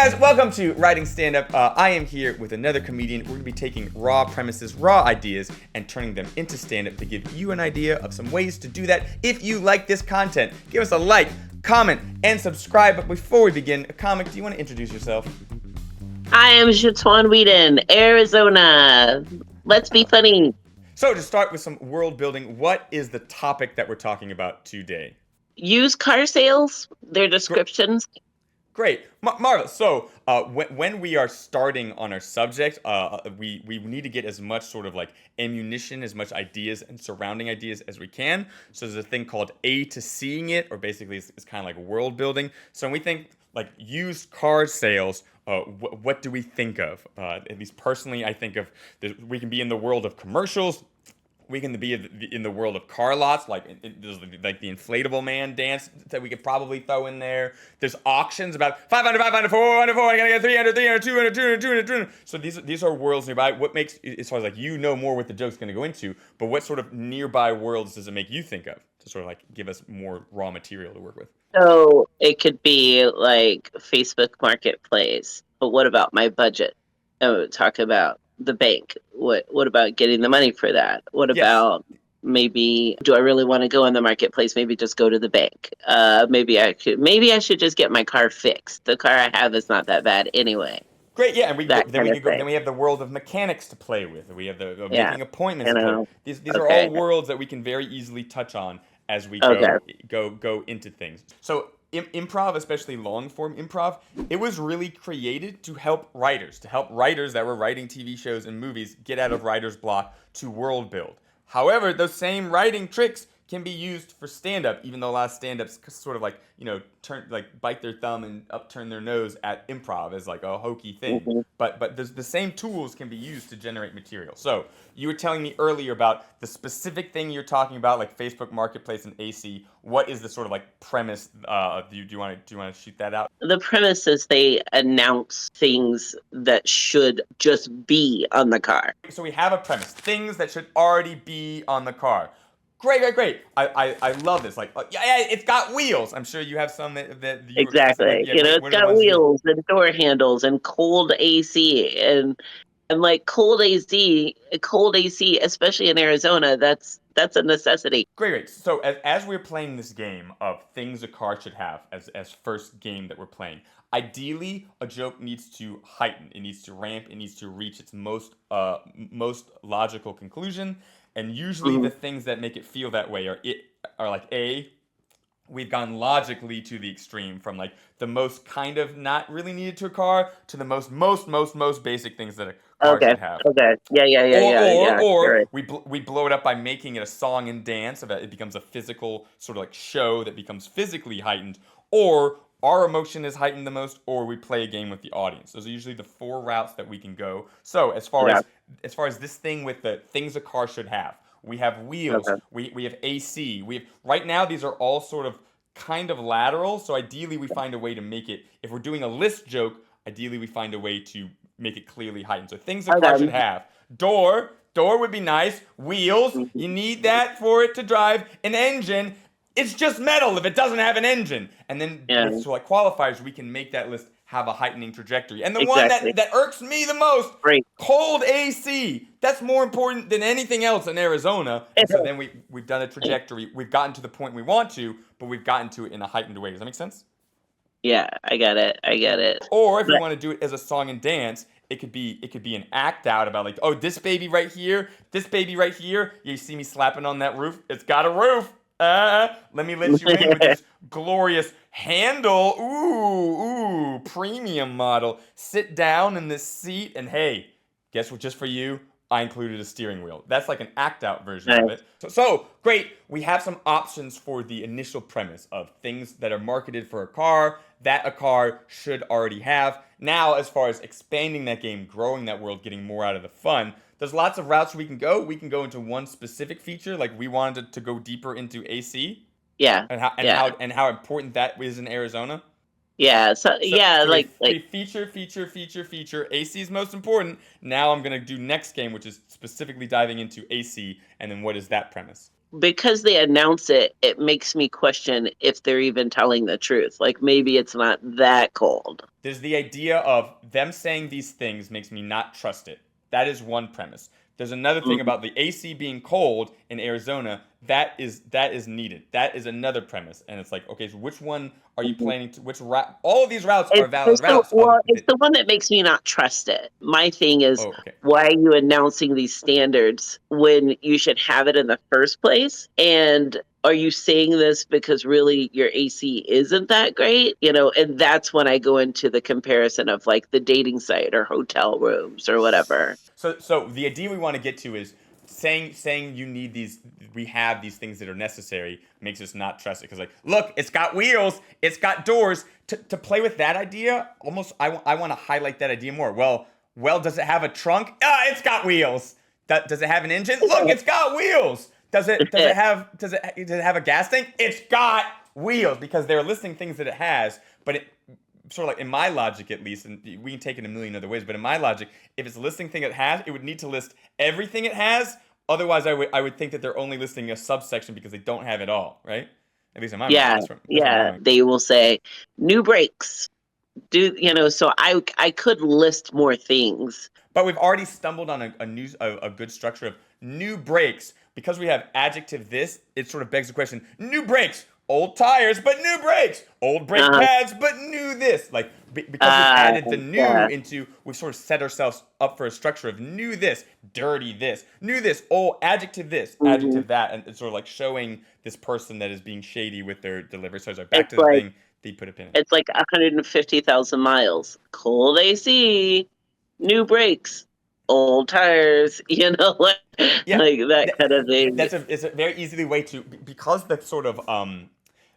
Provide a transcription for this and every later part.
guys, welcome to Writing Stand-Up. I am here with another comedian. We're going to be taking raw premises, raw ideas, and turning them into stand-up to give you an idea of some ways to do that. If you like this content, give us a like, comment, and subscribe. But before we begin, Comic, do you want to introduce yourself? I am Jatwan Whedon, Arizona. Let's be funny. So to start with some world building, what is the topic that we're talking about today? Used car sales, their descriptions. Great. Marvelous. So when we are starting on our subject, we need to get as much sort of like ammunition, as much ideas and surrounding ideas as we can. So there's a thing called A to seeing it, or basically it's kind of like world building. So when we think like used car sales, what do we think of? At least personally, I think of we can be in the world of commercials. We can be in the world of car lots, like the inflatable man dance that we could probably throw in there. There's auctions about 500, 500, 400, 400, I gotta get 300, 300, 200, 200, 200, 200. So these are worlds nearby. What makes, as far as like you know more what the joke's gonna go into, but what sort of nearby worlds does it make you think of to sort of like give us more raw material to work with? So it could be like Facebook Marketplace, but what about my budget? Talk about the bank. What about getting the money for that? What about maybe, do I really want to go in the marketplace? Maybe just go to the bank. Maybe I should just get my car fixed. The car I have is not that bad anyway. Great, yeah, and then we have the world of mechanics to play with. We have the making appointments to play with. These are all worlds that we can very easily touch on as we go into things. So improv, especially long form improv, it was really created to help writers that were writing TV shows and movies get out of writer's block to world build. However, those same writing tricks can be used for stand-up, even though a lot of stand-ups sort of like, bite their thumb and upturn their nose at improv as like a hokey thing. Mm-hmm. But the same tools can be used to generate material. So you were telling me earlier about the specific thing you're talking about, like Facebook Marketplace and AC. What is the sort of like premise? Do you want to shoot that out? The premise is they announce things that should just be on the car. So we have a premise, things that should already be on the car. Great. I love this. Like, it's got wheels. I'm sure you have some that you exactly. It's got wheels and door handles and cold AC and like cold AC, especially in Arizona, that's a necessity. Great. So as we're playing this game of things a car should have as first game that we're playing, ideally a joke needs to heighten. It needs to ramp. It needs to reach its most logical conclusion. And usually the things that make it feel that way are like we've gone logically to the extreme, from like the most kind of not really needed to a car to the most basic things that a car should have. Okay. Yeah. Or we blow it up by making it a song and dance. So that it becomes a physical sort of like show that becomes physically heightened. Or our emotion is heightened the most, or we play a game with the audience. Those are usually the four routes that we can go. So as far as this thing with the things a car should have, we have wheels, we have AC, right now these are all sort of kind of lateral. So ideally we find a way to make it, if we're doing a list joke, ideally we find a way to make it clearly heightened. So things a car should have. Door would be nice. Wheels, you need that for it to drive. An engine, it's just metal if it doesn't have an engine. And then with like qualifiers, we can make that list have a heightening trajectory. And the one that irks me the most, cold AC. That's more important than anything else in Arizona. And so then we've done a trajectory. We've gotten to the point we want to, but we've gotten to it in a heightened way. Does that make sense? Yeah, I get it. Or if you want to do it as a song and dance, it could be an act out about like, oh, this baby right here. You see me slapping on that roof? It's got a roof. Let me let you in with this glorious handle. Ooh, premium model. Sit down in this seat, and hey, guess what? Just for you, I included a steering wheel. That's like an act-out version of it. So great. We have some options for the initial premise of things that are marketed for a car that a car should already have. Now, as far as expanding that game, growing that world, getting more out of the fun, there's lots of routes we can go. We can go into one specific feature, like we wanted to go deeper into AC. Yeah. And how important that is in Arizona. Yeah. So like feature. AC is most important. Now I'm gonna do next game, which is specifically diving into AC, and then what is that premise? because they announce it, it makes me question if they're even telling the truth. Like maybe it's not that cold. There's the idea of them saying these things makes me not trust it. That is one premise. There's another thing Mhm. about the AC being cold in Arizona. That is needed. That is another premise, and it's like, okay, so which one are you Mhm. planning to? Which route? All of these routes are valid routes. It's the one that makes me not trust it. My thing is, Oh, okay. why are you announcing these standards when you should have it in the first place? And are you saying this because really your AC isn't that great? You know, and that's when I go into the comparison of like the dating site or hotel rooms or whatever. So the idea we want to get to is saying you need these, we have these things that are necessary makes us not trust it because like, look, it's got wheels, it's got doors. To play with that idea, almost I want to highlight that idea more. Well, does it have a trunk? Ah, it's got wheels. Does it have an engine? Look, it's got wheels. Does it have a gas tank? It's got wheels because they're listing things that it has, but it sort of like in my logic at least, and we can take it a million other ways, but in my logic, if it's a listing thing it has, it would need to list everything it has. Otherwise, I would think that they're only listing a subsection because they don't have it all, right? At least in my mind. Yeah, That's where I'm yeah. going. They will say new brakes. Do you know? So I could list more things. But we've already stumbled on a good structure of new brakes because we have adjective this. It sort of begs the question: new brakes, old tires, but new brakes, old brake Uh, pads, but new this. Like because we've uh, added the new yeah, into, we've sort of set ourselves up for a structure of new this, dirty this, new this, old adjective this, hmm. adjective that, and it's sort of like showing this person that is being shady with their delivery. Sorry, back It's to the like thing that you put a pin in. it's like 150,000 miles. Cold AC, new brakes, old tires. You know, Yeah, like that that, kind of thing. it's a very easily way to, because the sort of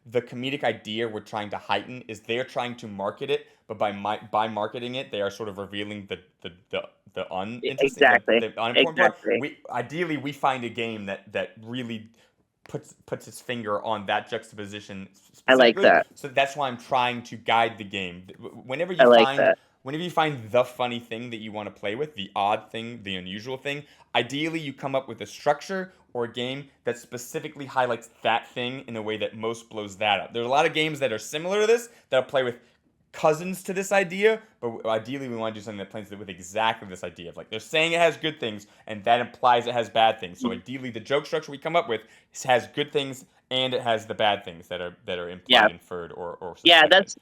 the comedic idea we're trying to heighten is they're trying to market it, but by marketing it, they are sort of revealing the uninteresting, Exactly, the unimportant part. exactly. We find a game that really puts its finger on that juxtaposition I like specifically. that. So that's why I'm trying to guide the game. Whenever I you like find that. whenever you find the funny thing that you want to play with, the odd thing, the unusual thing, ideally you come up with a structure or a game that specifically highlights that thing in a way that most blows that up. There's a lot of games that are similar to this that'll play with cousins to this idea, but ideally we want to do something that plays with exactly this idea of like they're saying it has good things and that implies it has bad things. So ideally the joke structure we come up with has good things and it has the bad things that are Yeah, implied, inferred, or yeah. suspected.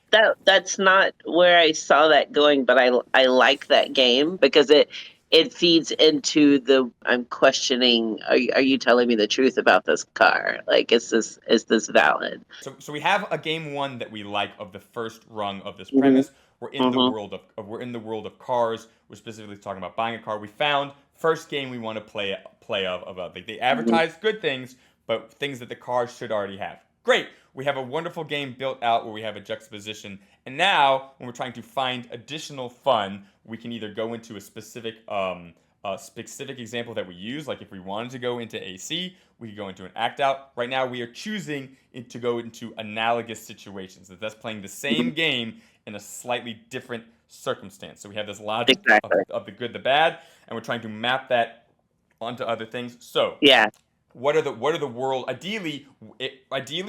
That's not where I saw that going, but I like that game because it feeds into the I'm questioning. Are you telling me the truth about this car? Like, is this valid? So we have a game one that we like of the first rung of this Hmm. premise. We're in the Hmm. world of cars. We're specifically talking about buying a car. We found first game we want to play of about like they Hmm. advertise good things, but things that the cars should already have. Great. We have a wonderful game built out where we have a juxtaposition. And now when we're trying to find additional fun, we can either go into a specific example that we use. Like if we wanted to go into AC, we could go into an act out. Right now, we are choosing to go into analogous situations. That's playing the same game in a slightly different circumstance. So we have this logic Exactly. of the good, the bad, and we're trying to map that onto other things. So Yeah. what are the world ideally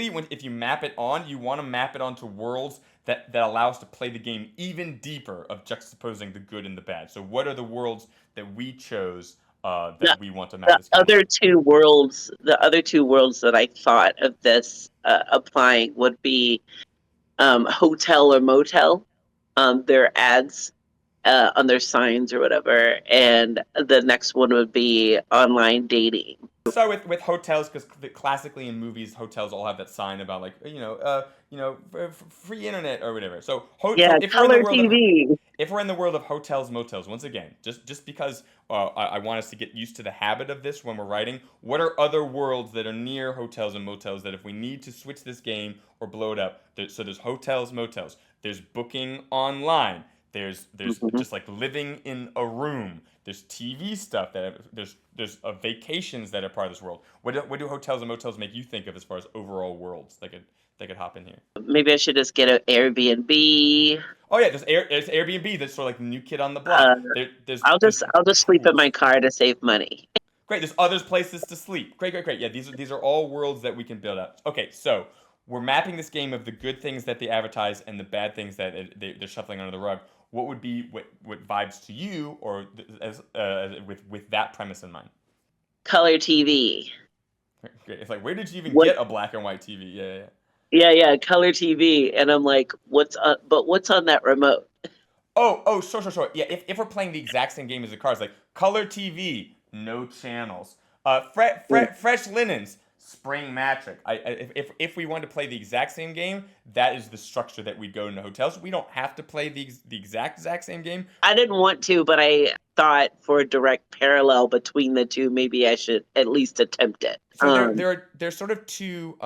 when if you map it on, you want to map it onto worlds that allow us to play the game even deeper of juxtaposing the good and the bad. So what are the worlds that we chose The that we want to map the this game onto? other two worlds that I thought of this applying would be hotel or motel. Their ads on their signs or whatever, and the next one would be online dating. Start with hotels because classically in movies, hotels all have that sign about like free internet or whatever. So Yeah, if we're in the color world of TV. if we're in the world of hotels, motels, once again, just because I want us to get used to the habit of this when we're writing, what are other worlds that are near hotels and motels that if we need to switch this game or blow it up, so there's hotels, motels, there's booking online, there's Hmm. just like living in a room, there's TV stuff there's vacations that are part of this world. What do hotels and motels make you think of as far as overall worlds that could hop in here? Maybe I should just get an Airbnb. Oh yeah, there's Airbnb that's sort of like the new kid on the Uh, block. There's I'll just sleep in my car to save money. Great. There's other places to sleep. Great, great, great. Yeah, these are all worlds that we can build up. Okay, so we're mapping this game of the good things that they advertise and the bad things that they're shuffling under the rug. What would be what vibes to you, or as with that premise in mind? Color TV. Great. It's like, where did you even What? get a black and white TV? Yeah, yeah, yeah. Yeah, color TV. And I'm like, what's on that remote? Oh, sure. Yeah, if we're playing the exact same game as the cars, like color TV, no channels. Fresh linens, spring mattress. If we want to play the exact same game, that is the structure that we go into hotels. We don't have to play the exact same game. I didn't want to, but I thought for a direct parallel between the two, maybe I should at least attempt it. So there's sort of two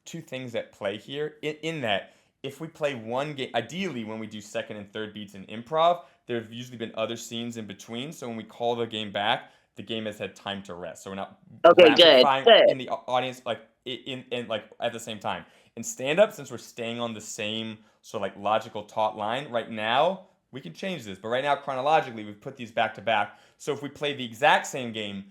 things at play here in that if we play one game, ideally when we do second and third beats in improv, there have usually been other scenes in between. So when we call the game back, the game has had time to rest. So we're not Okay, good, rapid good. in the audience like in like at the same time. In stand up, since we're staying on the same sort of like logical taut line right now, we can change this. But right now, chronologically, we've put these back to back. So if we play the exact same game,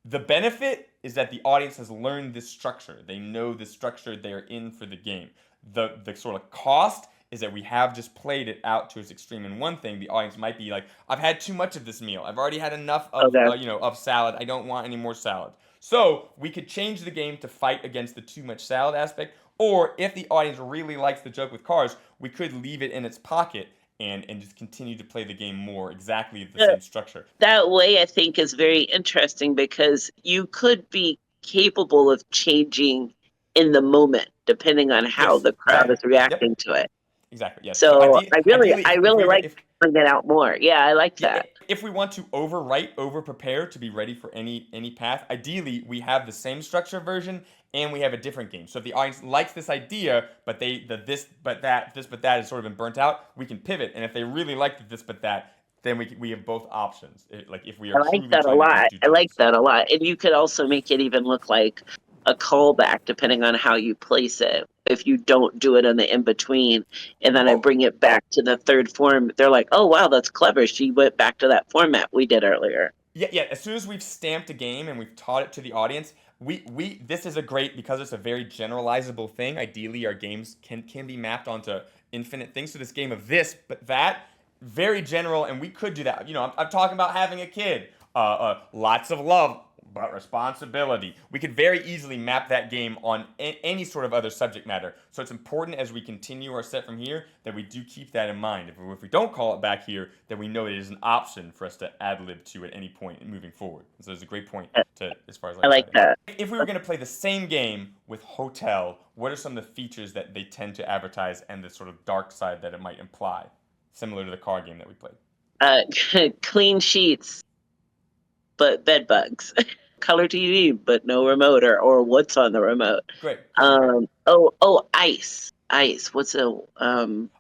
the benefit is that the audience has learned this structure. They know the structure they're in for the game. The sort of cost is that we have just played it out to its extreme. In one thing, the audience might be like, "I've had too much of this meal. I've already had enough of Okay. of salad. I don't want any more salad." So we could change the game to fight against the too much salad aspect, or if the audience really likes the joke with cars, we could leave it in its pocket and just continue to play the game more exactly the Yeah. same structure. That way, I think is very interesting because you could be capable of changing in the moment depending on how Yes. the crowd Exactly. is Yep. reacting to it. Exactly. Yes. So So ideally, I if really we were like putting it out more. Yeah, I like yeah, that. if we want to overwrite, over prepare to be ready for any path, ideally we have the same structure version and we have a different game. So if the audience likes this idea, but this but that has sort of been burnt out, we can pivot. And if they really like the this but that, then we have both options. Like if we I are like truly that a trying to lot. do I like jokes. that a lot. And you could also make it even look like a callback depending on how you place it. If you don't do it in the in between and then I Oh, bring it back to the third form, they're like, oh, wow, that's clever. She went back to that format we did earlier. yeah. As soon as we've stamped a game and we've taught it to the audience, we this is a great because it's a very generalizable thing. Ideally, our games can be mapped onto infinite things. So this game of this but that, very general, and we could do that. I'm talking about having a kid. Lots of love, but responsibility. We could very easily map that game on any sort of other subject matter. So it's important as we continue our set from here that we do keep that in mind. If we don't call it back here, then we know it is an option for us to ad lib to at any point moving forward. So it's a great point to as far as I like like that. that. If we were going to play the same game with hotel, what are some of the features that they tend to advertise and the sort of dark side that it might imply, similar to the car game that we played? Clean sheets, but bed bugs. Color TV, but no remote or what's on the remote. Great. Ice. Ice. What's a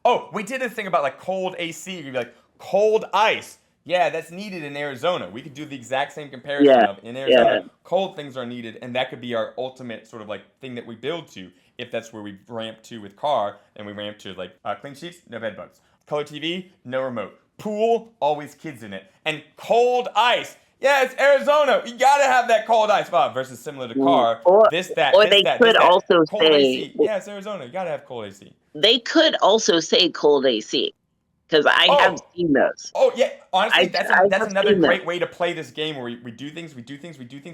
Oh, we did a thing about like cold AC. You'd be like, cold ice. Yeah, that's needed in Arizona. We could do the exact same comparison yeah, of in yeah. Arizona, cold things are needed, and that could be our ultimate sort of like thing that we build to. If that's where we ramp to with car, and we ramp to like clean sheets, no bed bugs. Color TV, no remote. Pool, always kids in it. And cold ice. Yeah, it's Arizona. You gotta have that cold ice. Wow, versus similar to car, Or this, that, or this, they that, this, could that. also Cold say AC. Yeah, it's Arizona. You gotta have cold AC. they could also say cold AC because I have Oh, seen those. Oh yeah, honestly, I that's have another seen them. great way to play this game where we do things,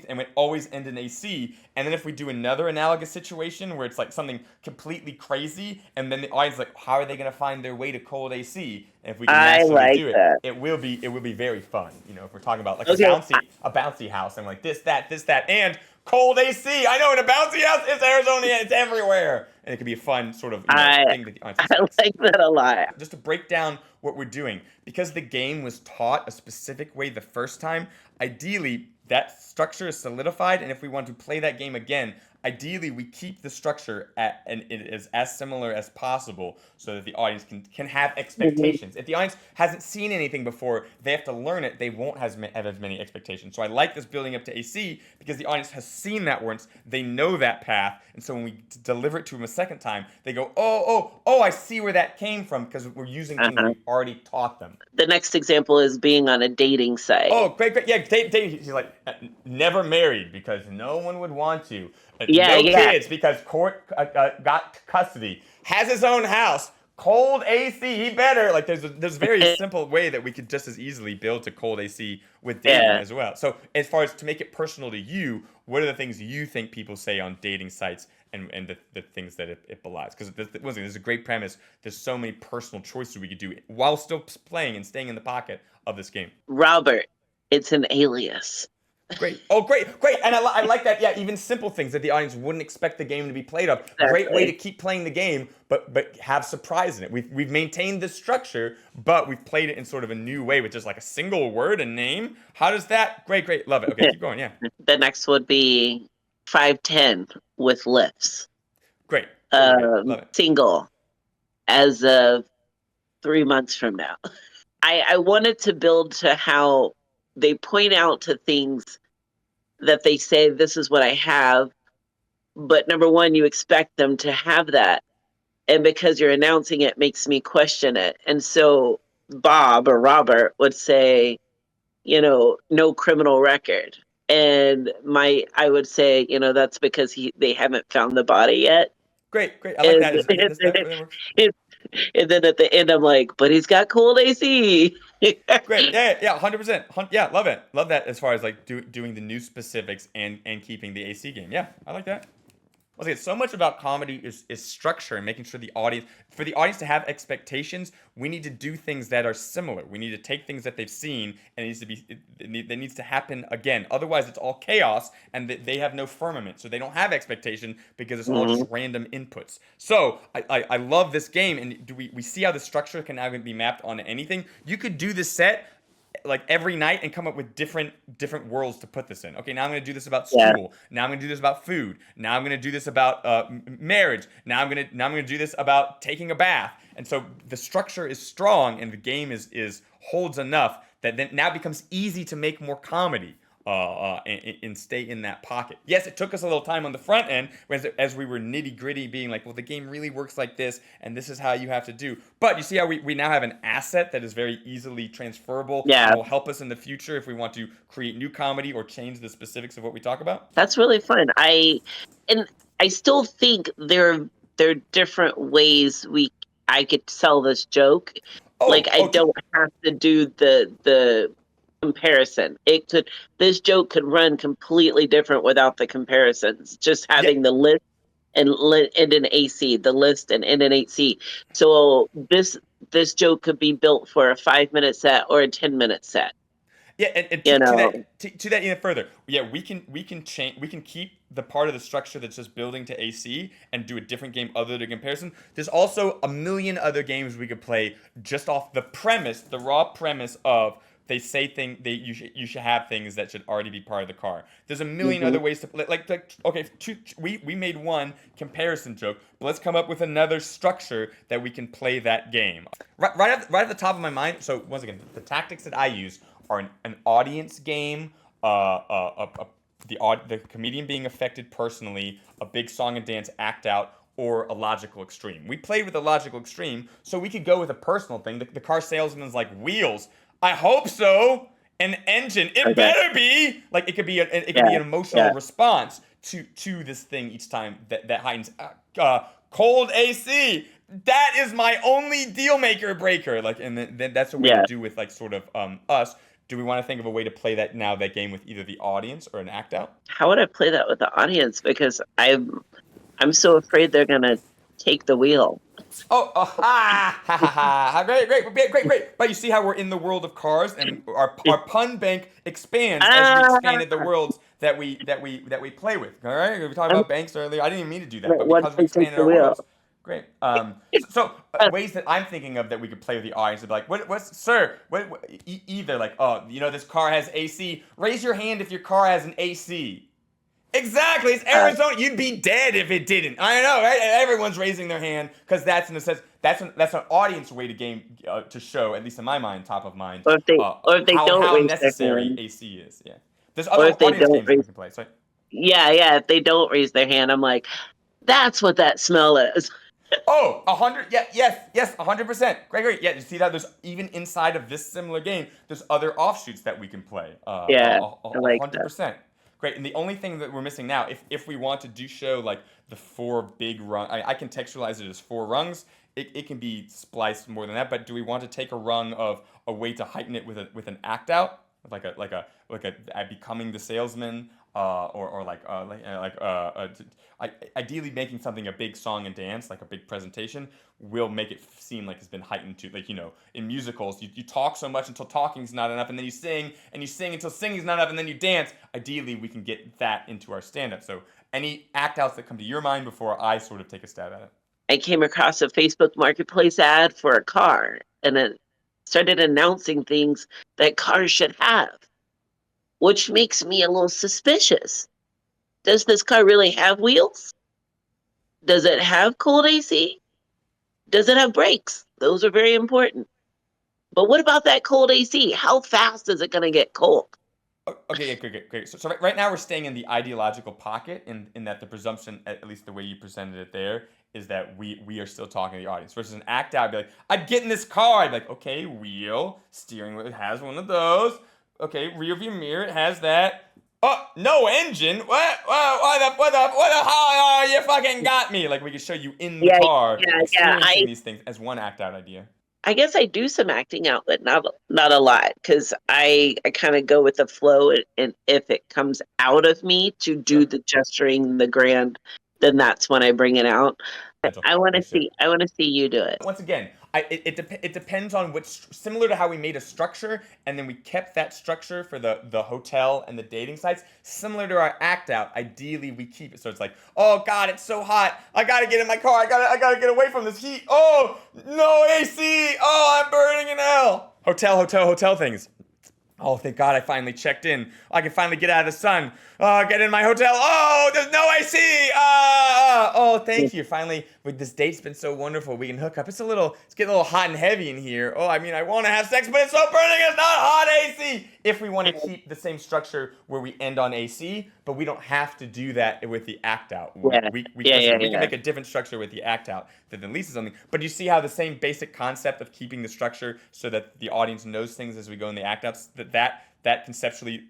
and we always end in AC. And then if we do another analogous situation where it's like something completely crazy, and then the audience is like, how are they gonna find their way to cold AC? And if we can I masterfully like do it, that. it will be very fun. If we're talking about like Okay, a bouncy house, and like this, that, and cold AC. I know in a bouncy house, it's Arizona, it's everywhere, and it could be a fun sort of I thing that the audience I expects. like that a lot. Just to break down what we're doing, because the game was taught a specific way the first time, ideally that structure is solidified, and if we want to play that game again, ideally we keep the structure at and it is as similar as possible so that the audience can have Mhm. expectations. If the audience hasn't seen anything before, they have to learn it. They won't have as many expectations. So I like this building up to AC because the audience has seen that once. They know that path, and so when we deliver it to them a second time, they go, "Oh, oh, oh! I see where that came from," because we're using things Uh-huh. we've already taught them. The next example is being on a dating site. Oh, great, great. Yeah, he's like, never married because no one would want to. Yeah, No yeah. kids because court got custody. Has his own house. Cold AC, he better. Like, there's a very simple way that we could just as easily build to cold AC with dating Yeah. as well. So, as far as to make it personal to you, what are the things you think people say on dating sites and the things that it belies? Because once again, this is a great premise. There's so many personal choices we could do while still playing and staying in the pocket of this game. Robert, it's an alias. Great. Oh, great, great. And I like that. Yeah, even simple things that the audience wouldn't expect the game to be played of. Great way to Exactly. keep playing the game, but have surprise in it. We've maintained the structure, but we've played it in sort of a new way with just like a single word and name. How does that? Great, great. Love it. Okay, keep going. Yeah. The next would be 510 with lifts. Great. Great, great, great. Love it. Single as of 3 months from now. I wanted to build to how they point out to things that they say, this is what I have. But number one, you expect them to have that. And because you're announcing it makes me question it. And so Bob or Robert would say, no criminal record. And I would say, that's because they haven't found the body yet. Great, great. I like And, that. That works. and then at the end, I'm like, but he's got cold AC. Great. Yeah, yeah, 100%. Yeah, love it. Love that as far as like doing the new specifics and keeping the AC game. Yeah, I like that. Once again, so much about comedy is structure and making sure for the audience to have expectations, we need to do things that are similar. We need to take things that they've seen and it needs to happen again. Otherwise, it's all chaos and they have no firmament. So they don't have expectation because it's all just Mhm. random inputs. So I love this game, and we see how the structure can now be mapped onto anything. You could do this set like every night and come up with different worlds to put this in. Okay, now I'm going to do this about Yeah. school. Now I'm going to do this about food. Now I'm going to do this about marriage. Now I'm going to do this about taking a bath. And so the structure is strong and the game is holds enough that then now becomes easy to make more comedy. And stay in that pocket. Yes, it took us a little time on the front end as we were nitty gritty, being like, well, the game really works like this, and this is how you have to do. But you see how we now have an asset that is very easily transferable and Yeah. will help us in the future if we want to create new comedy or change the specifics of what we talk about. That's really fun. And I still think there are different ways I could tell this joke. Like Oh, I okay. don't have to do the comparison. This joke could run completely different without the comparisons. Just Yeah, having the list and end in AC, the list and end in AC. So this joke could be built for a 5 minute set or a 10 minute set. yeah, and You know, to that even further, yeah, we can change we can keep the part of the structure that's just building to AC and do a different game other than comparison. There's also a million other games we could play just off the premise, the raw premise of they say you should have things that should already be part of the car. There's a million mhm. other ways to play. Like okay, we made one comparison joke, but let's come up with another structure that we can play that game. Right at the top of my mind. So once again, the tactics that I use are an audience game, the comedian being affected personally, a big song and dance act out, or a logical extreme. We played with a logical extreme, so we could go with a personal thing. The car salesman's like, wheels. I hope so. An engine. It Okay. better be. Like it could Yeah. be an emotional Yeah. response to this thing each time that heightens. Cold AC. That is my only deal maker breaker. Like, and then that's a way to Yeah. do with like sort of us. Do we want to think of a way to play that game with either the audience or an act out? How would I play that with the audience? Because I'm so afraid they're gonna take the wheel. Oh, ha, great, great, great, great, great. But you see how we're in the world of cars, and our pun bank expands as we Ah, expanded the worlds that we play with. All right, we talked about banks earlier. I didn't even mean to do that, but once because we they take expanded the our wheel. worlds, great. Ways that I'm thinking of that we could play with the audience would be like, what's sir? Either like, oh, this car has AC. Raise your hand if your car has an AC. Exactly, it's Arizona. You'd be dead if it didn't. I know, right? Everyone's raising their hand because that's in a sense that's an audience way to game to show, at least in my mind, top of mind, or if they don't how raise their necessary hand, AC is. Yeah, there's or other if they audience don't games that we raise, can play. So yeah, if they don't raise their hand, I'm like, that's what that smell is. oh, 100. Yeah, yes, 100%. Great. Yeah, you see that? There's even inside of this similar game, there's other offshoots that we can play. Yeah, I like Hundred that. percent. Great. And the only thing that we're missing now, if we want to do show like the four big rung, I contextualize it as four rungs. It can be spliced more than that, but do we want to take a rung of a way to heighten it with an act out, like a becoming the salesman, or ideally making something a big song and dance, like a big presentation, will make it seem like it's been heightened to, like, in musicals, you talk so much until talking's not enough, and then you sing, and you sing until singing's not enough, and then you dance. Ideally, we can get that into our stand-up. So any act outs that come to your mind before I sort of take a stab at it? I came across a Facebook Marketplace ad for a car, and it started announcing things that cars should have, which makes me a little suspicious. Does this car really have wheels? Does it have cold AC? Does it have brakes? Those are very important. But what about that cold AC? How fast is it going to get cold? Okay, yeah, great. So right now we're staying in the ideological pocket, in that the presumption, at least the way you presented it there, is that we are still talking to the audience. Versus an act out, I'd be like, I'd get in this car. I'd be like, okay, wheel, steering wheel, it has one of those. Okay, rear view mirror, it has that. Oh, no engine. How you fucking got me? Like, we could show you in the Yeah, car yeah. experiencing these things as one act out idea. I guess I do some acting out, but not a lot, because I kind of go with the flow, and if it comes out of me to do Sure. the gesturing, the grand, then that's when I bring it out. Mental. I want No to shit. see you do it. Once again, it depends on which, similar to how we made a structure and then we kept that structure for the hotel and the dating sites. Similar to our act out, ideally we keep it so it's like, oh god, it's so hot, I gotta get in my car, I gotta get away from this heat. Oh no, AC. Oh, I'm burning in hell. Hotel things. Oh, thank God I finally checked in. I can finally get out of the sun. Get in my hotel. Oh, there's no AC. Oh, thank you. Finally, with this date's been so wonderful. We can hook up. It's getting a little hot and heavy in here. Oh, I mean, I want to have sex, but it's so burning. It's not hot AC. If we want to keep the same structure where we end on AC, but we don't have to do that with the act out. Yeah, We can make a different structure with the act out that then leads to something. But you see how the same basic concept of keeping the structure so that the audience knows things as we go in the act outs, that conceptually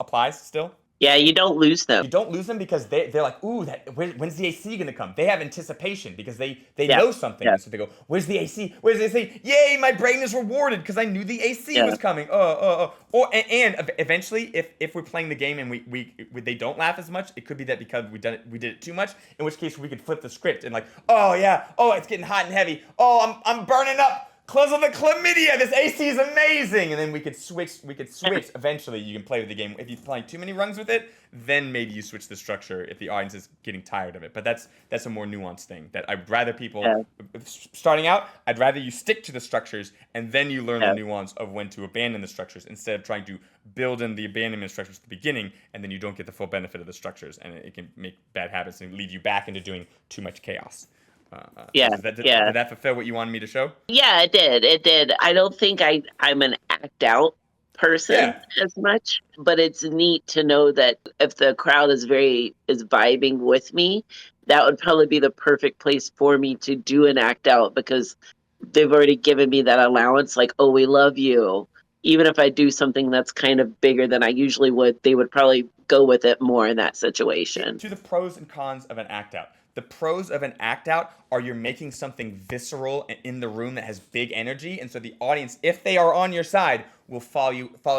applies still? Yeah, you don't lose them. You don't lose them because they're like, ooh, when's the AC gonna come? They have anticipation because they Yeah, know something, yeah, and so they go, where's the AC? Where's the AC? Yay, my brain is rewarded because I knew the AC yeah. was coming. And eventually, if we're playing the game and they don't laugh as much, it could be that because we did it too much. In which case, we could flip the script and like, oh yeah, oh it's getting hot and heavy. Oh, I'm burning up. Close on the chlamydia. This AC is amazing, and then we could switch. Eventually, you can play with the game. If you're playing too many rungs with it, then maybe you switch the structure if the audience is getting tired of it. But that's a more nuanced thing. That I'd rather people Yeah. starting out. I'd rather you stick to the structures, and then you learn Yeah. the nuance of when to abandon the structures instead of trying to build in the abandonment structures at the beginning, and then you don't get the full benefit of the structures, and it can make bad habits and lead you back into doing too much chaos. Yeah, Did yeah. that fulfill what you wanted me to show? Yeah, it did. It did. I don't think I'm an act out person Yeah. as much, but it's neat to know that if the crowd is vibing with me, that would probably be the perfect place for me to do an act out, because they've already given me that allowance, like, oh, we love you. Even if I do something that's kind of bigger than I usually would, they would probably go with it more in that situation. To the pros and cons of an act out. The pros of an act out are you're making something visceral in the room that has big energy, and so the audience, if they are on your side, will follow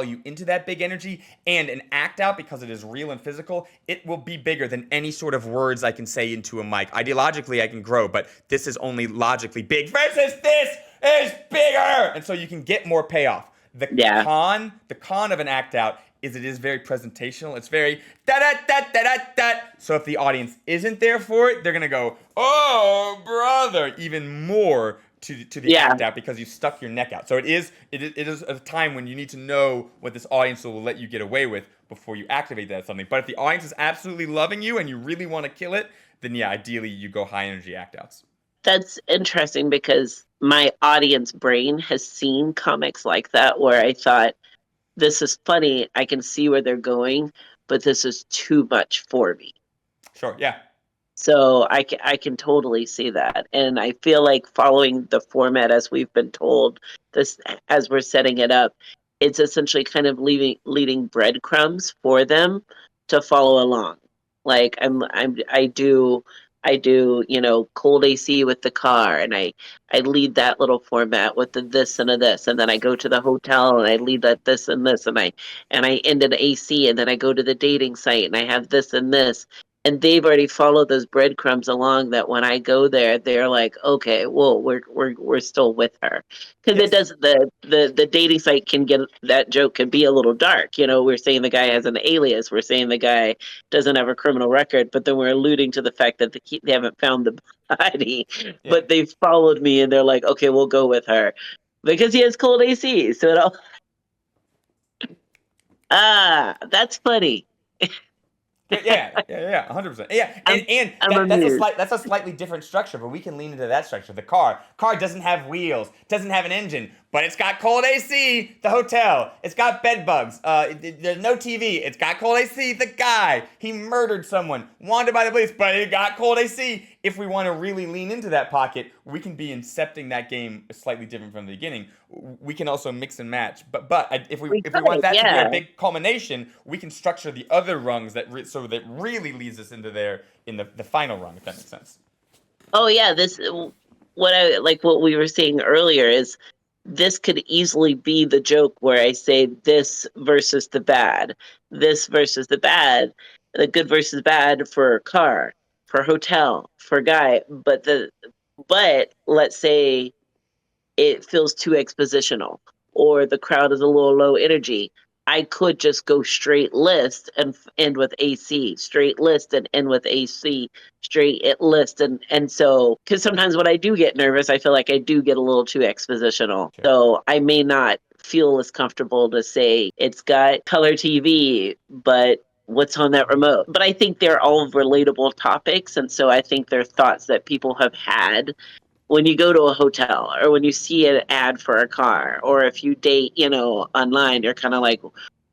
you into that big energy. And an act out, because it is real and physical, it will be bigger than any sort of words I can say into a mic. Ideologically, I can grow, but this is only logically big versus this is bigger, and so you can get more payoff. Yeah. The con of an act out is it is very presentational. It's very da da da da da da. So if the audience isn't there for it, they're gonna go, oh brother, even more to the Yeah, act out because you stuck your neck out. So it is a time when you need to know what this audience will let you get away with before you activate that something. But if the audience is absolutely loving you and you really want to kill it, then yeah, ideally you go high energy act outs. that's interesting because my audience brain has seen comics like that where I thought, this is funny, I can see where they're going, but this is too much for me. Sure, yeah. So I can totally see that. And I feel like following the format as we've been told, this as we're setting it up, it's essentially kind of leading breadcrumbs for them to follow along. Like I do, cold AC with the car, and I lead that little format with the this and a this, and then I go to the hotel and I lead that this and this, and I end in AC, and then I go to the dating site and I have this and this, and they've already followed those breadcrumbs along that when I go there, they're like, okay, well, we're still with her, because it Yes. does the dating site can get that joke can be a little dark. We're saying the guy has an alias, we're saying the guy doesn't have a criminal record, but then we're alluding to the fact that they haven't found the body, Yeah. but they've followed me and they're like, okay, we'll go with her because he has cold AC. So it all that's funny. Great, yeah, 100%. Yeah, and I'm and I'm that's amused. a slightly different structure, but we can lean into that structure. The car doesn't have wheels, doesn't have an engine, but it's got cold AC. The hotel, it's got bed bugs. There's no TV. It's got cold AC. The guy, he murdered someone, wanted by the police, but he got cold AC. If we want to really lean into that pocket, we can be incepting that game slightly different from the beginning. We can also mix and match, but We if we want could, that to be our yeah. big culmination, we can structure the other rungs so that really leads us into there in the final rung, if that makes sense. Oh yeah, this what I like what we were saying earlier is this could easily be the joke where I say this versus the bad, this versus the bad, the good versus bad for car, for hotel, for guy, but let's say it feels too expositional or the crowd is a little low energy. I could just go straight list and end with AC, straight list and end with AC, list, and so because sometimes when I do get nervous, I feel like I do get a little too expositional. Sure. So I may not feel as comfortable to say it's got color TV, but what's on that remote? But I think they're all relatable topics, and so I think they're thoughts that people have had when you go to a hotel or when you see an ad for a car or if you date, online, you're kind of like,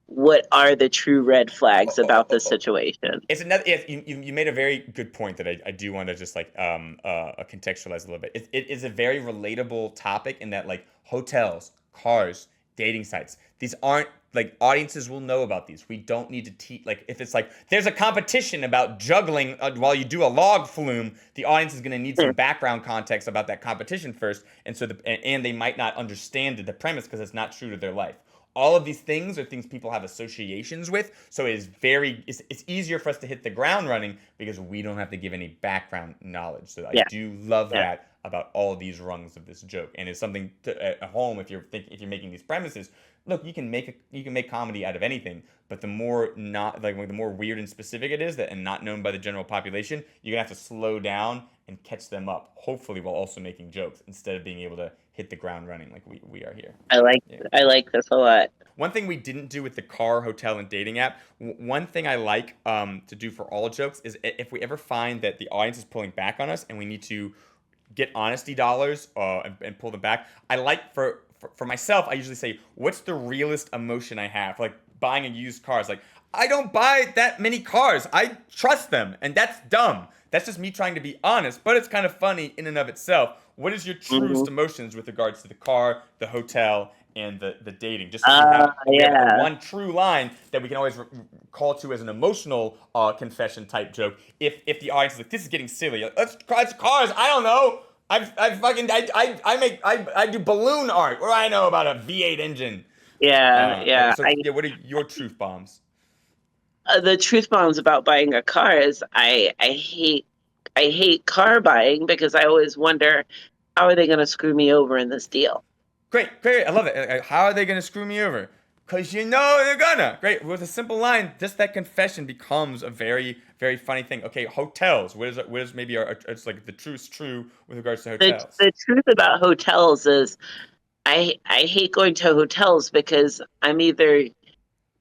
what are the true red Oh, flags oh, about oh, this oh. situation? It's another. You made a very good point that I do want to just like contextualize a little bit. It is a very relatable topic in that like hotels, cars, dating sites. These aren't like audiences will know about these. We don't need to teach like if it's like there's a competition about juggling while you do a log flume, the audience is going to need some background context about that competition first, and and they might not understand the premise because it's not true to their life. All of these things are things people have associations with, so it's easier for us to hit the ground running because we don't have to give any background knowledge. So I Yeah, do love yeah. that about all of these rungs of this joke, and it's something at home if you're making these premises. Look, you can make comedy out of anything, but the more not like the more weird and specific it is that and not known by the general population, you're gonna have to slow down and catch them up. Hopefully, while also making jokes instead of being able to hit the ground running like we are here. I like Yeah. I like this a lot. One thing we didn't do with the car, hotel, and dating app, one thing I like to do for all jokes is if we ever find that the audience is pulling back on us and we need to get honesty dollars and pull them back, I like for myself, I usually say, what's the realest emotion I have? Like buying a used car. It's like, I don't buy that many cars. I trust them. And that's dumb. That's just me trying to be honest, but it's kind of funny in and of itself. What is your Hmm. truest emotions with regards to the car, the hotel, and the dating? Just so we have a Yeah. one true line that we can always call to as an emotional confession type joke. If the audience is like, this is getting silly, like, let's cars. I don't know. I do balloon art. What do I know about a V8 engine? Yeah, yeah. So yeah, what are your truth bombs? The truth bombs about buying a car is I hate car buying because I always wonder how are they going to screw me over in this deal. Great, great. I love it. How are they going to screw me over? Cause you know they're gonna. Great. With a simple line, just that confession becomes a very, very funny thing. Okay, hotels. What is maybe it's like the truth's true with regards to hotels. The truth about hotels is I hate going to hotels because I'm either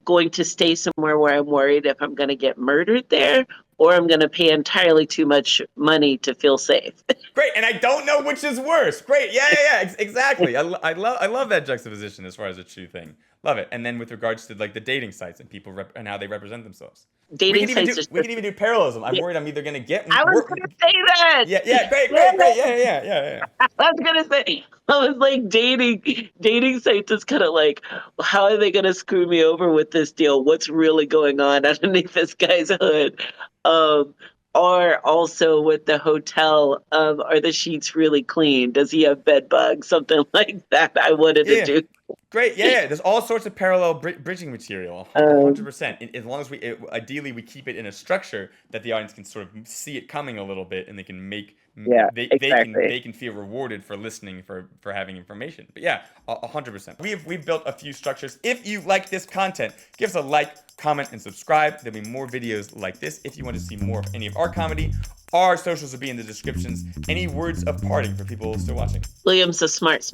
going to stay somewhere where I'm worried if I'm going to get murdered there, or I'm going to pay entirely too much money to feel safe. Great, and I don't know which is worse. Great, yeah, exactly. I love that juxtaposition as far as a true thing. Love it. And then with regards to like the dating sites and people and how they represent themselves, Dating sites are we can even do parallelism. I'm worried I'm either gonna get. I was going to say that. Yeah, great, yeah. I was going to say, I was like, dating sites is kind of like, how are they going to screw me over with this deal? What's really going on underneath this guy's hood? Um, or also with the hotel, are the sheets really clean? Does he have bed bugs? Something like that. I wanted to Yeah. do. Great, yeah. There's all sorts of parallel bridging material, 100%. As long as ideally we keep it in a structure that the audience can sort of see it coming a little bit, and they can make, Yeah, exactly. they can feel rewarded for listening, for having information. But yeah, 100%. We've built a few structures. If you like this content, give us a like, comment, and subscribe. There'll be more videos like this. If you want to see more of any of our comedy, our socials will be in the descriptions. Any words of parting for people still watching? William's a smart.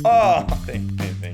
Oh, thank you.